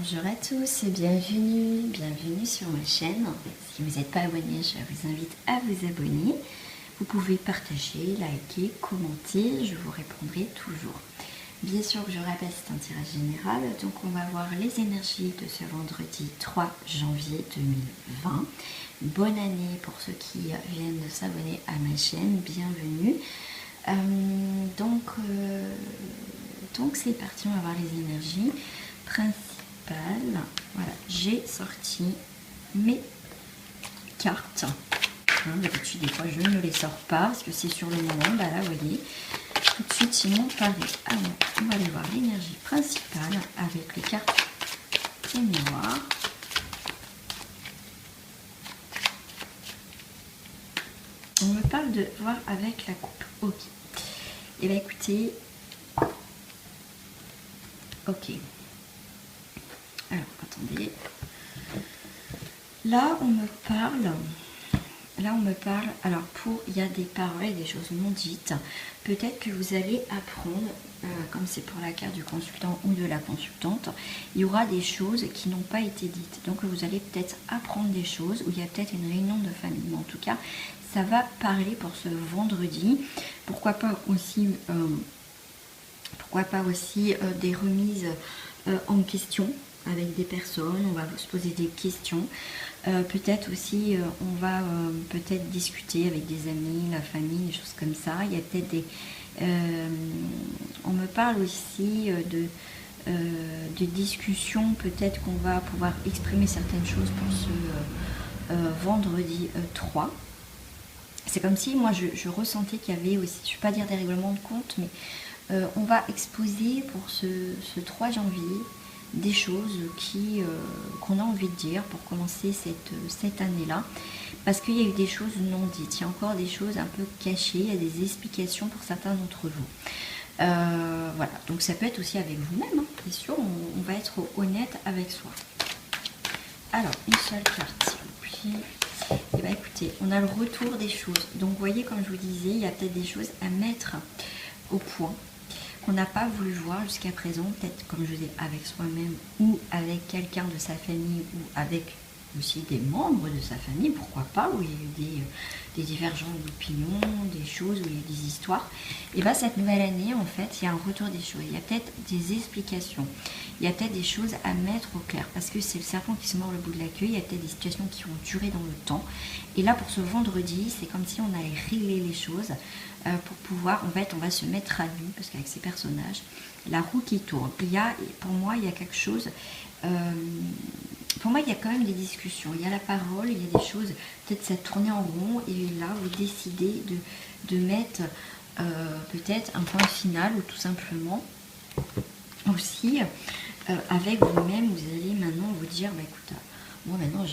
Bonjour à tous et bienvenue sur ma chaîne. Si vous n'êtes pas abonné, je vous invite à vous abonner. Vous pouvez partager, liker, commenter, je vous répondrai toujours. Bien sûr, je rappelle, c'est un tirage général, donc on va voir les énergies de ce vendredi 3 janvier 2020. Bonne année pour ceux qui viennent de s'abonner à ma chaîne, bienvenue. Donc c'est parti, on va voir les énergies principales. Voilà, j'ai sorti mes cartes. D'habitude, des fois, je ne les sors pas parce que c'est sur le moment. Bah là, vous voyez, tout de suite, ils m'ont parlé. Alors, on va aller voir l'énergie principale avec les cartes et miroirs. On me parle de voir avec la coupe. Ok. Et bien, écoutez. Ok. Alors, attendez. Là, on me parle. Alors, il y a des paroles et des choses non dites. Peut-être que vous allez apprendre, comme c'est pour la carte du consultant ou de la consultante, il y aura des choses qui n'ont pas été dites. Donc, vous allez peut-être apprendre des choses, ou il y a peut-être une réunion de famille. Mais en tout cas, ça va parler pour ce vendredi. Pourquoi pas aussi des remises en question avec des personnes, on va se poser des questions. Peut-être aussi, on va peut-être discuter avec des amis, la famille, des choses comme ça. Il y a peut-être des... on me parle aussi de discussions, peut-être qu'on va pouvoir exprimer certaines choses pour ce vendredi 3. C'est comme si, moi, je ressentais qu'il y avait aussi, je ne vais pas dire des règlements de compte, mais on va exposer pour ce 3 janvier des choses qu'on a envie de dire pour commencer cette année-là, parce qu'il y a eu des choses non dites, il y a encore des choses un peu cachées, il y a des explications pour certains d'entre vous. Voilà, donc ça peut être aussi avec vous-même, hein, bien sûr, on va être honnête avec soi. Alors, une seule carte, s'il vous plaît. Et bien écoutez, on a le retour des choses. Donc vous voyez, comme je vous disais, il y a peut-être des choses à mettre au point qu'on n'a pas voulu voir jusqu'à présent, peut-être comme je disais, avec soi-même ou avec quelqu'un de sa famille ou avec aussi des membres de sa famille, pourquoi pas, où il y a eu des divergences d'opinion, des choses, où il y a des histoires. Et bien cette nouvelle année, en fait, il y a un retour des choses, il y a peut-être des explications, il y a peut-être des choses à mettre au clair, parce que c'est le serpent qui se mord le bout de la queue, il y a peut-être des situations qui ont duré dans le temps. Et là, pour ce vendredi, c'est comme si on allait régler les choses pour pouvoir, en fait, on va se mettre à nu, parce qu'avec ces personnages, la roue qui tourne. Pour moi, il y a quelque chose... pour moi, il y a quand même des discussions, il y a la parole, il y a des choses, peut-être ça tournait en rond, et là, vous décidez de mettre peut-être un point final, ou tout simplement, aussi, avec vous-même, vous allez maintenant vous dire, bah écoute, moi maintenant,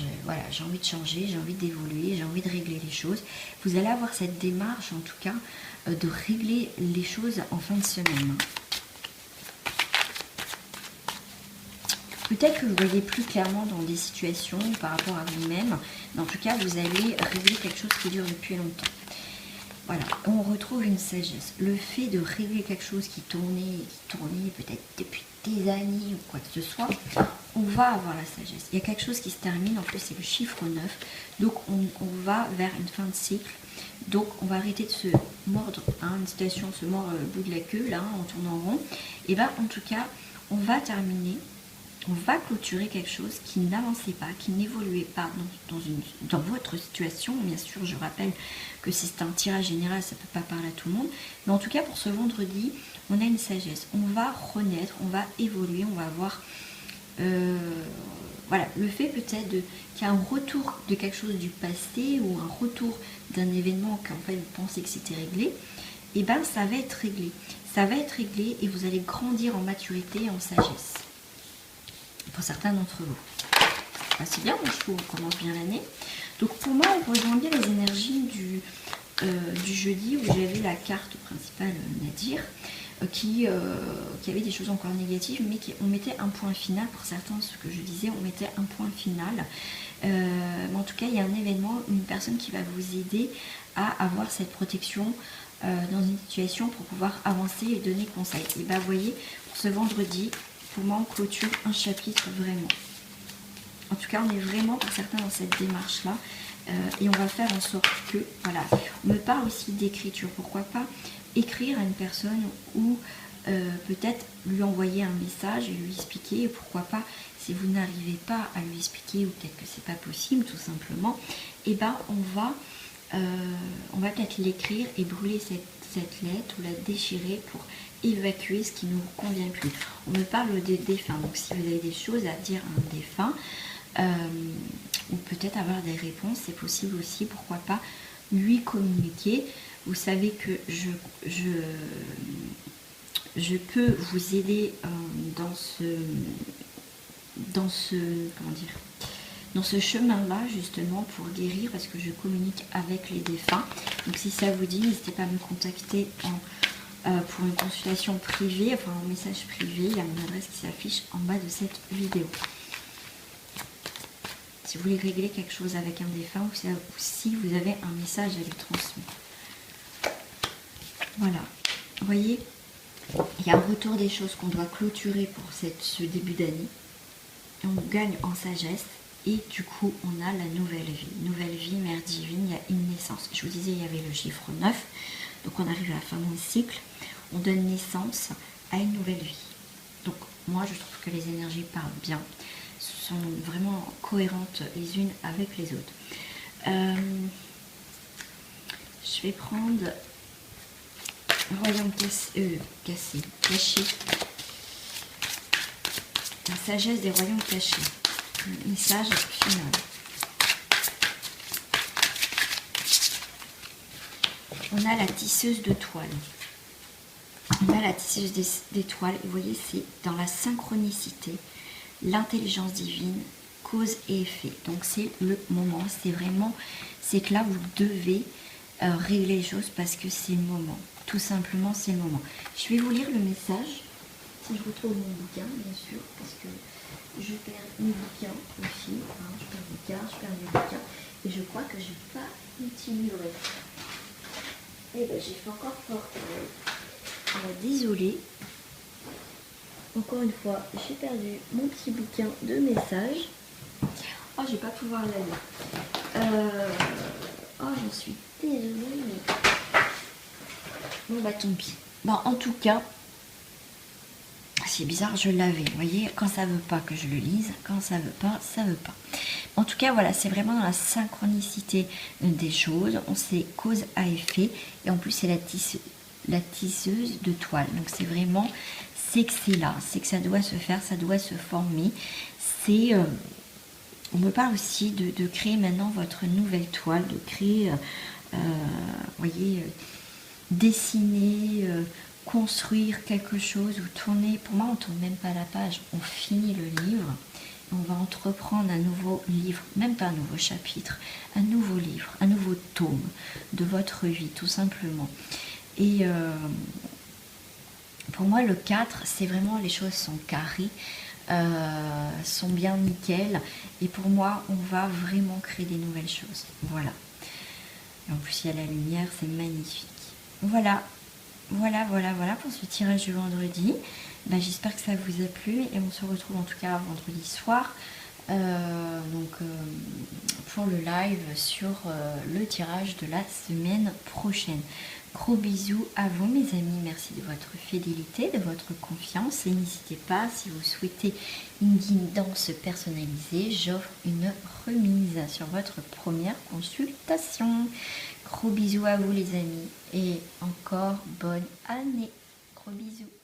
j'ai envie de changer, j'ai envie d'évoluer, j'ai envie de régler les choses. Vous allez avoir cette démarche, en tout cas, de régler les choses en fin de semaine. Peut-être que vous voyez plus clairement dans des situations par rapport à vous-même, mais en tout cas, vous allez régler quelque chose qui dure depuis longtemps. Voilà, on retrouve une sagesse. Le fait de régler quelque chose qui tournait peut-être depuis des années ou quoi que ce soit, on va avoir la sagesse. Il y a quelque chose qui se termine, en plus c'est le chiffre 9, donc on va vers une fin de cycle. Donc on va arrêter de se mordre, hein, une situation se mord le bout de la queue, là, en tournant rond. Et bien en tout cas, on va terminer. On va clôturer quelque chose qui n'avançait pas, qui n'évoluait pas dans votre situation. Bien sûr, je rappelle que c'est un tirage général, ça ne peut pas parler à tout le monde. Mais en tout cas, pour ce vendredi, on a une sagesse. On va renaître, on va évoluer, on va avoir... voilà, le fait peut-être qu'il y a un retour de quelque chose du passé ou un retour d'un événement qu'en fait vous pensez que c'était réglé, et bien ça va être réglé. Ça va être réglé et vous allez grandir en maturité et en sagesse. Pour certains d'entre vous. Ah, c'est bien, moi je trouve qu'on commence bien l'année. Donc pour moi, on rejoint bien les énergies du jeudi où j'avais la carte principale Nadir qui avait des choses encore négatives, mais on mettait un point final pour certains, ce que je disais, on mettait un point final. Mais en tout cas, il y a un événement, une personne qui va vous aider à avoir cette protection dans une situation pour pouvoir avancer et donner conseil. Et bien, vous voyez, pour ce vendredi, pour moi, on clôture un chapitre vraiment. En tout cas, on est vraiment pour certains dans cette démarche-là. Et on va faire en sorte que, voilà, on me parle aussi d'écriture. Pourquoi pas écrire à une personne ou peut-être lui envoyer un message et lui expliquer. Et pourquoi pas, si vous n'arrivez pas à lui expliquer ou peut-être que c'est pas possible tout simplement, et ben on va peut-être l'écrire et brûler cette lettre ou la déchirer pour évacuer ce qui ne vous convient plus. On me parle des défunts, donc si vous avez des choses à dire à un défunt, ou peut-être avoir des réponses, c'est possible aussi, pourquoi pas lui communiquer. Vous savez que je peux vous aider dans ce chemin-là justement pour guérir, parce que je communique avec les défunts. Donc si ça vous dit, n'hésitez pas à me contacter pour une consultation privée, enfin en message privé. Il y a mon adresse qui s'affiche en bas de cette vidéo. Si vous voulez régler quelque chose avec un défunt ou si vous avez un message à lui transmettre. Voilà, vous voyez, il y a un retour des choses qu'on doit clôturer pour ce début d'année. On gagne en sagesse et du coup on a la nouvelle vie. Nouvelle vie, mère divine, il y a une naissance. Je vous disais, il y avait le chiffre 9, donc on arrive à la fin d'un cycle, on donne naissance à une nouvelle vie. Donc moi je trouve que les énergies parlent bien, sont vraiment cohérentes les unes avec les autres. Je vais prendre Royaume caché. La sagesse des royaumes cachés. Le message final. On a la tisseuse de toile. On a la tisseuse des toiles. Et vous voyez, c'est dans la synchronicité, l'intelligence divine, cause et effet. Donc c'est le moment. C'est que là, vous devez régler les choses parce que c'est le moment. Tout simplement, c'est le moment. Je vais vous lire le message. Si je retrouve mon bouquin, bien sûr, parce que je perds mes bouquins aussi. Hein, je perds mes bouquins. Et je crois que je n'ai pas utilisé. Et ben j'ai fait encore fort. Désolée. Encore une fois, j'ai perdu mon petit bouquin de messages. Oh, je vais pas pouvoir la lire. Oh, j'en suis désolée. Mais... bon, bah tant pis. Bon, en tout cas, c'est bizarre, je l'avais. Vous voyez, quand ça veut pas que je le lise, quand ça veut pas, ça veut pas. En tout cas, voilà, c'est vraiment dans la synchronicité des choses. On sait cause à effet. Et en plus, c'est la tisseuse de toile. Donc, c'est vraiment, c'est que c'est là. C'est que ça doit se faire, ça doit se former. C'est... on me parle aussi de créer maintenant votre nouvelle toile, de créer, vous voyez, dessiner, construire quelque chose ou tourner. Pour moi, on ne tourne même pas la page, on finit le livre. On va entreprendre un nouveau livre, même pas un nouveau chapitre, un nouveau livre, un nouveau tome de votre vie, tout simplement. Et pour moi, le 4, c'est vraiment les choses sont carrées, sont bien nickel. Et pour moi, on va vraiment créer des nouvelles choses. Voilà. Et en plus, il y a la lumière, c'est magnifique. Voilà pour ce tirage de vendredi. Ben, j'espère que ça vous a plu et on se retrouve en tout cas vendredi soir pour le live sur le tirage de la semaine prochaine. Gros bisous à vous mes amis, merci de votre fidélité, de votre confiance et n'hésitez pas, si vous souhaitez une guidance personnalisée, j'offre une remise sur votre première consultation. Gros bisous à vous les amis et encore bonne année. Gros bisous.